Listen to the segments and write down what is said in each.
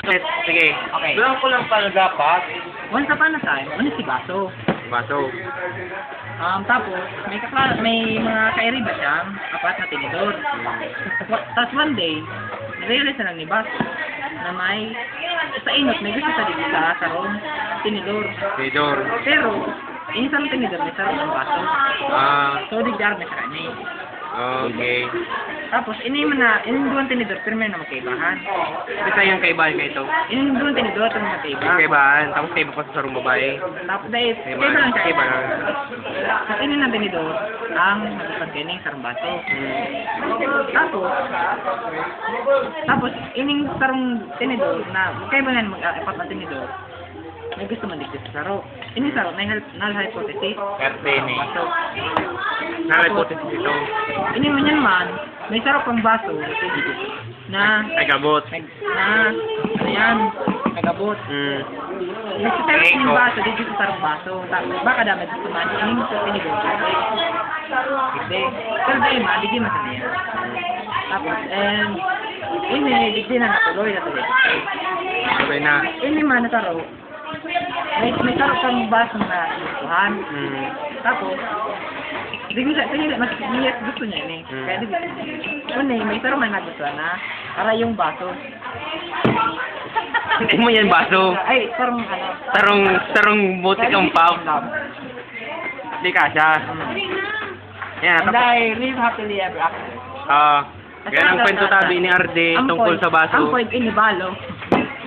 Sige. Okay. Doon ko lang pala dapat. Once upon a time, si Baso. Baso. Tapos, may mga kairiba siyang apat na tinidor. Tapos one day, narealize na lang ni Baso na may sa inot, may gusto sa dito sa sarong tinidor. Tidor. Pero, yung isang tinidor, may sarong ng Baso. So, digdar may sa kanya. Okay. Tapos, ininduan tinidor, pero may na magkaibahan. Kasi yung kaibahan ka ito. Ininduan tinidor, pero may magkaiba. Yung kaibahan, tapos kaiba pa sa sarong babae. Tapos, dahil, kaiba lang siya. Kaiba lang. Sa inin ng tinidor, ang nagpagkainin sa sarong Baso. Tapos, ining sarong tinidor na kaya ba nga mag-apat na tinidor, may gusto mandigit sa saro. Ining saro, null hypothesis. Kartene. Baso. Naka-hypothesis ito. Ining man yan man, may saro pang baso na, Ay, kabot. ano yan, nagabot. Nagsiserve yung baso dito sa sarong baso. Tapos, baka dami gusto man, ining sa tinidor. Hindi. Pero dahil ma, digdi man sa niya. Tapos, ini, digdi na natuloy na tuloy. Okay na. Ini man nataro. May taro kang baso na inutuhan. Tapos, digdi siya, mas gusto niya ini. Kaya digdi. May taro man nagustuhan na. Para yung baso. Hindi mo yan baso. Ay, sarong Sarong buti kang pao. Hindi ka siya. Yan, tapos. Dahil live happily ever after. Yan ang kwento tabi ni Arde tungkol sa baso. Ang point, ini balo.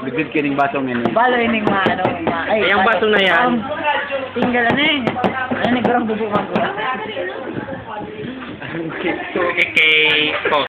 Bigid kining baso ngayon. Balo ini mga Ay, yung baso na yan. Tinggal ano ni kurang bubukan ko. Kay